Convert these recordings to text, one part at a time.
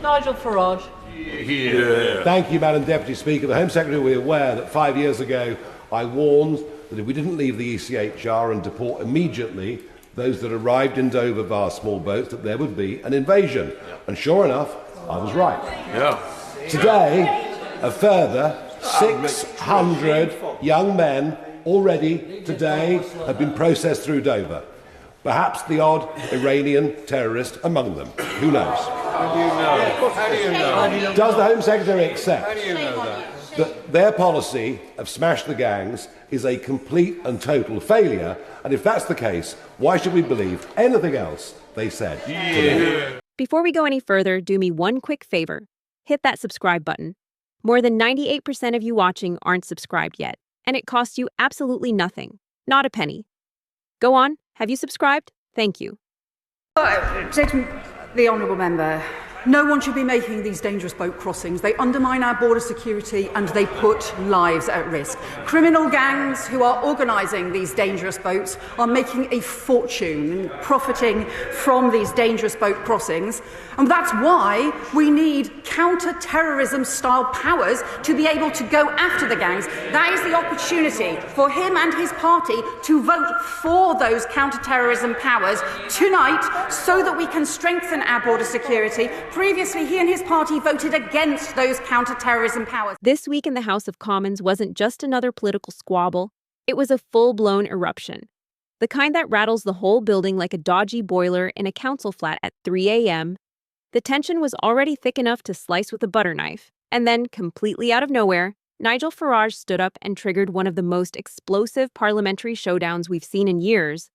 Nigel Farage. Yeah. Thank you, Madam Deputy Speaker. The Home Secretary will be aware that 5 years ago I warned that if we didn't leave the ECHR and deport immediately those that arrived in Dover via small boats, that there would be an invasion. And sure enough, I was right. Yeah. Today, a further 600 young men already today have been processed through Dover. Perhaps the odd Iranian terrorist among them. Who knows? How do you know? How do you know? Does the Home Secretary accept How do you know that their policy of smash the gangs is a complete and total failure? And if that's the case, why should we believe anything else they said today? Before we go any further, do me one quick favor. Hit that subscribe button. More than 98% of you watching aren't subscribed yet, and it costs you absolutely nothing. Not a penny. Go on, have you subscribed? Thank you. The Honourable Member, no one should be making these dangerous boat crossings. They undermine our border security and they put lives at risk. Criminal gangs who are organising these dangerous boats are making a fortune, profiting from these dangerous boat crossings. And that's why we need counter-terrorism style powers to be able to go after the gangs. That is the opportunity for him and his party to vote for those counter-terrorism powers tonight so that we can strengthen our border security. Previously, he and his party voted against those counter-terrorism powers. This week in the House of Commons wasn't just another political squabble. It was a full-blown eruption. The kind that rattles the whole building like a dodgy boiler in a council flat at 3 a.m. The tension was already thick enough to slice with a butter knife. And then, completely out of nowhere, Nigel Farage stood up and triggered one of the most explosive parliamentary showdowns we've seen in years.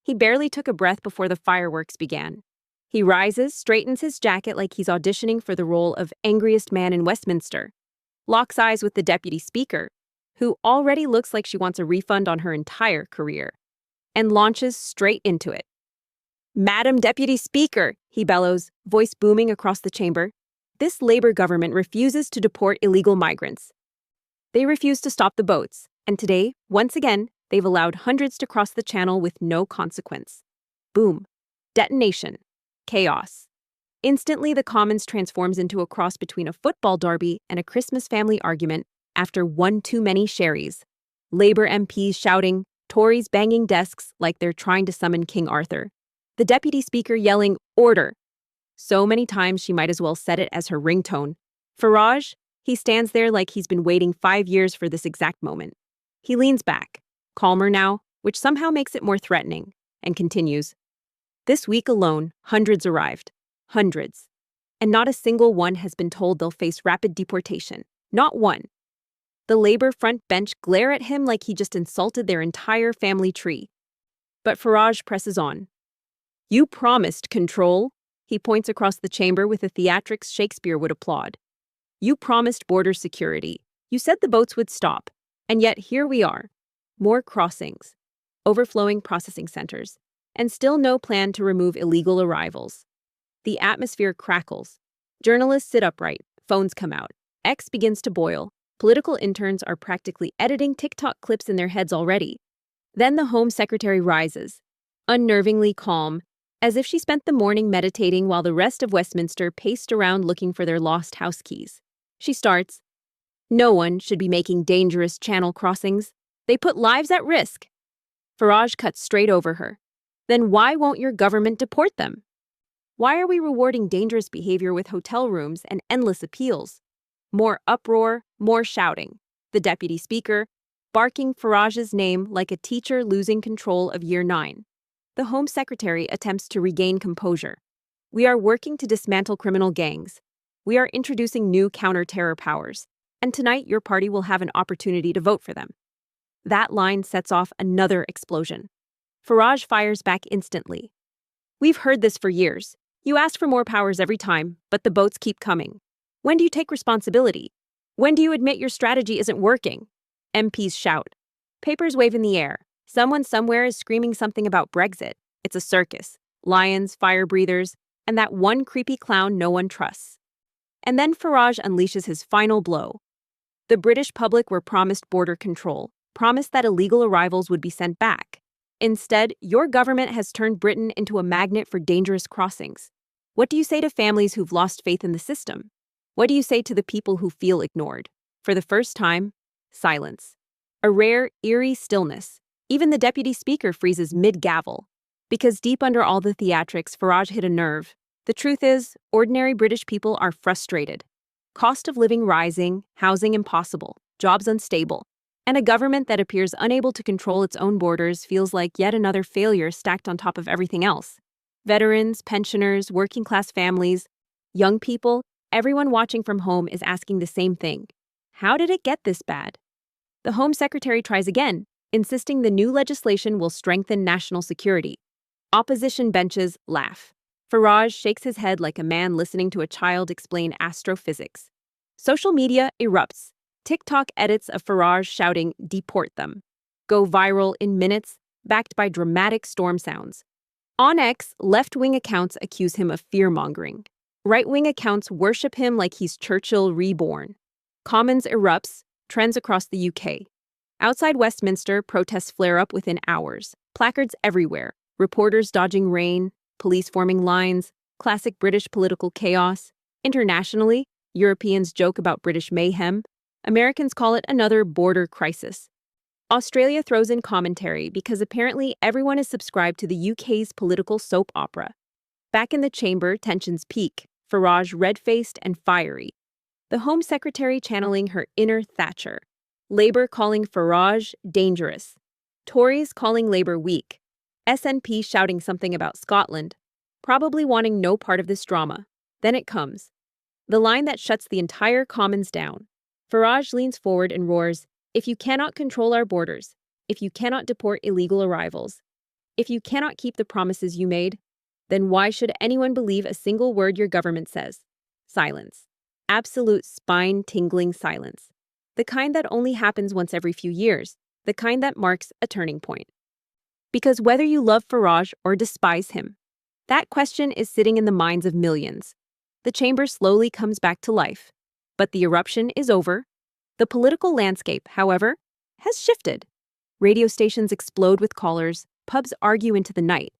He barely took a breath before the fireworks began. He rises, straightens his jacket like he's auditioning for the role of angriest man in Westminster, locks eyes with the Deputy Speaker, who already looks like she wants a refund on her entire career, and launches straight into it. "Madam Deputy Speaker," he bellows, voice booming across the chamber, "this Labour government refuses to deport illegal migrants. They refuse to stop the boats, and today, once again, they've allowed hundreds to cross the channel with no consequence." Boom. Detonation. Chaos. Instantly, the Commons transforms into a cross between a football derby and a Christmas family argument after one too many sherries. Labour MPs shouting, Tories banging desks like they're trying to summon King Arthur. The Deputy Speaker yelling, "Order!" So many times she might as well set it as her ringtone. Farage, he stands there like he's been waiting 5 years for this exact moment. He leans back, calmer now, which somehow makes it more threatening, and continues. This week alone, hundreds arrived. Hundreds. And not a single one has been told they'll face rapid deportation. Not one. The Labour front bench glare at him like he just insulted their entire family tree. But Farage presses on. "You promised control." He points across the chamber with a theatrics Shakespeare would applaud. "You promised border security. You said the boats would stop. And yet here we are. More crossings. Overflowing processing centers. And still no plan to remove illegal arrivals." The atmosphere crackles. Journalists sit upright. Phones come out. X begins to boil. Political interns are practically editing TikTok clips in their heads already. Then the Home Secretary rises, unnervingly calm, as if she spent the morning meditating while the rest of Westminster paced around looking for their lost house keys. She starts, "No one should be making dangerous channel crossings. They put lives at risk." Farage cuts straight over her. "Then why won't your government deport them? Why are we rewarding dangerous behavior with hotel rooms and endless appeals?" More uproar, more shouting. The Deputy Speaker, barking Farage's name like a teacher losing control of Year 9. The Home Secretary attempts to regain composure. "We are working to dismantle criminal gangs. We are introducing new counter-terror powers. And tonight your party will have an opportunity to vote for them." That line sets off another explosion. Farage fires back instantly. "We've heard this for years. You ask for more powers every time, but the boats keep coming. When do you take responsibility? When do you admit your strategy isn't working?" MPs shout. Papers wave in the air. Someone somewhere is screaming something about Brexit. It's a circus. Lions, fire breathers, and that one creepy clown no one trusts. And then Farage unleashes his final blow. The British public were promised border control, promised that illegal arrivals would be sent back. Instead, your government has turned Britain into a magnet for dangerous crossings. What do you say to families who've lost faith in the system? What do you say to the people who feel ignored? For the first time, silence. A rare, eerie stillness. Even the deputy speaker freezes mid-gavel. Because deep under all the theatrics, Farage hit a nerve. The truth is, ordinary British people are frustrated. Cost of living rising, housing impossible, jobs unstable, and a government that appears unable to control its own borders feels like yet another failure stacked on top of everything else. Veterans, pensioners, working-class families, young people, everyone watching from home is asking the same thing. How did it get this bad? The Home Secretary tries again, insisting the new legislation will strengthen national security. Opposition benches laugh. Farage shakes his head like a man listening to a child explain astrophysics. Social media erupts. TikTok edits of Farage shouting, "Deport them," go viral in minutes, backed by dramatic storm sounds. On X, left-wing accounts accuse him of fear-mongering. Right-wing accounts worship him like he's Churchill reborn. Commons erupts, trends across the UK. Outside Westminster, protests flare up within hours. Placards everywhere, reporters dodging rain, police forming lines, classic British political chaos. Internationally, Europeans joke about British mayhem. Americans call it another border crisis. Australia throws in commentary because apparently everyone is subscribed to the UK's political soap opera. Back in the chamber, tensions peak, Farage red-faced and fiery. The Home Secretary channeling her inner Thatcher. Labour calling Farage dangerous. Tories calling Labour weak. SNP shouting something about Scotland, probably wanting no part of this drama. Then it comes. The line that shuts the entire Commons down. Farage leans forward and roars, "If you cannot control our borders, if you cannot deport illegal arrivals, if you cannot keep the promises you made, then why should anyone believe a single word your government says?" Silence. Absolute spine-tingling silence. The kind that only happens once every few years, the kind that marks a turning point. Because whether you love Farage or despise him, that question is sitting in the minds of millions. The chamber slowly comes back to life. But the eruption is over. The political landscape, however, has shifted. Radio stations explode with callers, pubs argue into the night,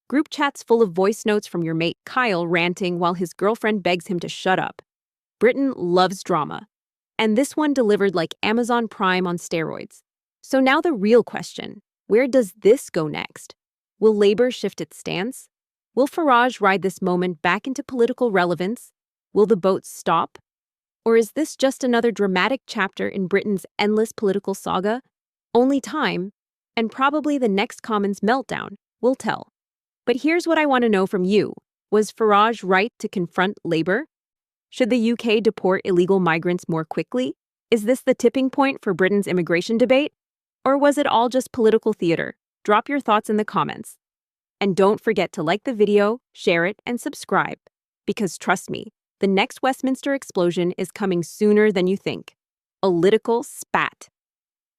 group chats full of voice notes from your mate Kyle ranting while his girlfriend begs him to shut up. Britain loves drama, and this one delivered like Amazon Prime on steroids. So now the real question, where does this go next? Will Labour shift its stance? Will Farage ride this moment back into political relevance? Will the boats stop? Or is this just another dramatic chapter in Britain's endless political saga? Only time, and probably the next Commons meltdown, will tell. But here's what I want to know from you. Was Farage right to confront Labour? Should the UK deport illegal migrants more quickly? Is this the tipping point for Britain's immigration debate? Or was it all just political theater? Drop your thoughts in the comments. And don't forget to like the video, share it, and subscribe. Because trust me, the next Westminster explosion is coming sooner than you think. A political spat.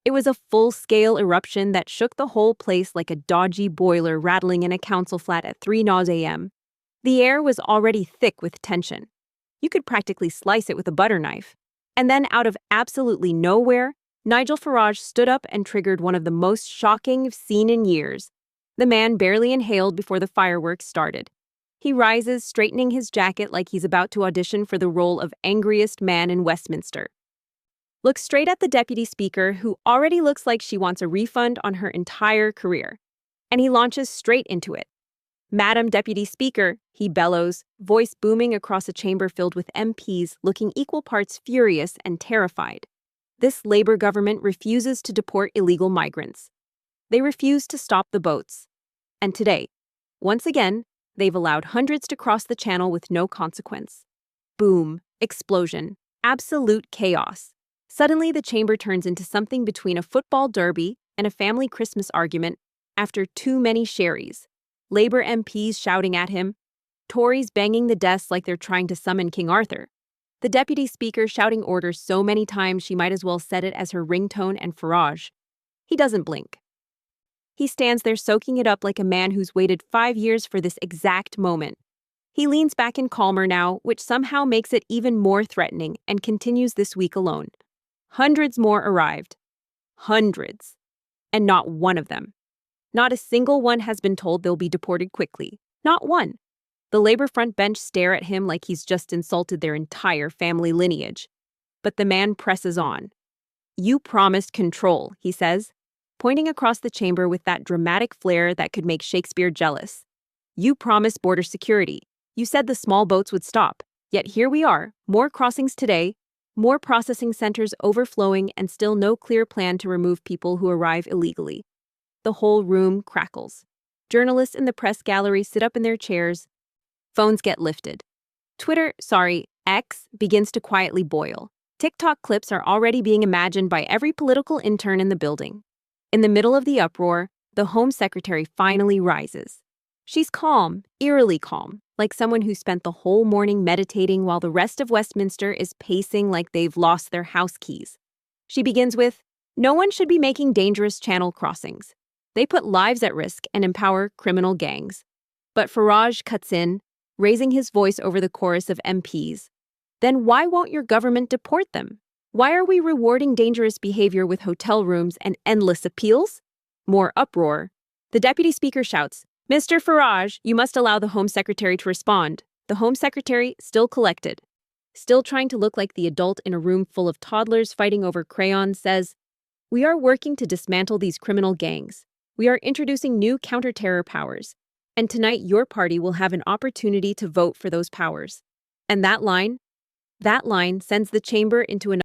It was a full-scale eruption that shook the whole place like a dodgy boiler rattling in a council flat at 3 a.m. The air was already thick with tension. You could practically slice it with a butter knife. And then out of absolutely nowhere, Nigel Farage stood up and triggered one of the most shocking I've seen in years. The man barely inhaled before the fireworks started. He rises, straightening his jacket like he's about to audition for the role of angriest man in Westminster. Looks straight at the deputy speaker, who already looks like she wants a refund on her entire career. And he launches straight into it. "Madam Deputy Speaker," he bellows, voice booming across a chamber filled with MPs looking equal parts furious and terrified. This Labour government refuses to deport illegal migrants. They refuse to stop the boats. And today, once again, they've allowed hundreds to cross the channel with no consequence. Boom, explosion, absolute chaos. Suddenly, the chamber turns into something between a football derby and a family Christmas argument after too many sherries. Labour MPs shouting at him, Tories banging the desks like they're trying to summon King Arthur. The deputy speaker shouting orders so many times she might as well set it as her ringtone, and Farage. He doesn't blink. He stands there soaking it up like a man who's waited 5 years for this exact moment. He leans back in calmer now, which somehow makes it even more threatening, and continues this week alone. Hundreds more arrived. Hundreds. And not one of them. Not a single one has been told they'll be deported quickly. Not one. The Labor front bench stare at him like he's just insulted their entire family lineage. But the man presses on. "You promised control," he says, pointing across the chamber with that dramatic flair that could make Shakespeare jealous. "You promised border security. You said the small boats would stop. Yet here we are, more crossings today, more processing centers overflowing, and still no clear plan to remove people who arrive illegally." The whole room crackles. Journalists in the press gallery sit up in their chairs. Phones get lifted. X, begins to quietly boil. TikTok clips are already being imagined by every political intern in the building. In the middle of the uproar, the Home Secretary finally rises. She's calm, eerily calm, like someone who spent the whole morning meditating while the rest of Westminster is pacing like they've lost their house keys. She begins with, "No one should be making dangerous channel crossings. They put lives at risk and empower criminal gangs." But Farage cuts in, raising his voice over the chorus of MPs. "Then why won't your government deport them? Why are we rewarding dangerous behavior with hotel rooms and endless appeals?" More uproar. The deputy speaker shouts, "Mr. Farage, you must allow the Home Secretary to respond." The Home Secretary, still collected, still trying to look like the adult in a room full of toddlers fighting over crayons, says, "We are working to dismantle these criminal gangs. We are introducing new counter-terror powers. And tonight your party will have an opportunity to vote for those powers." And that line sends the chamber into an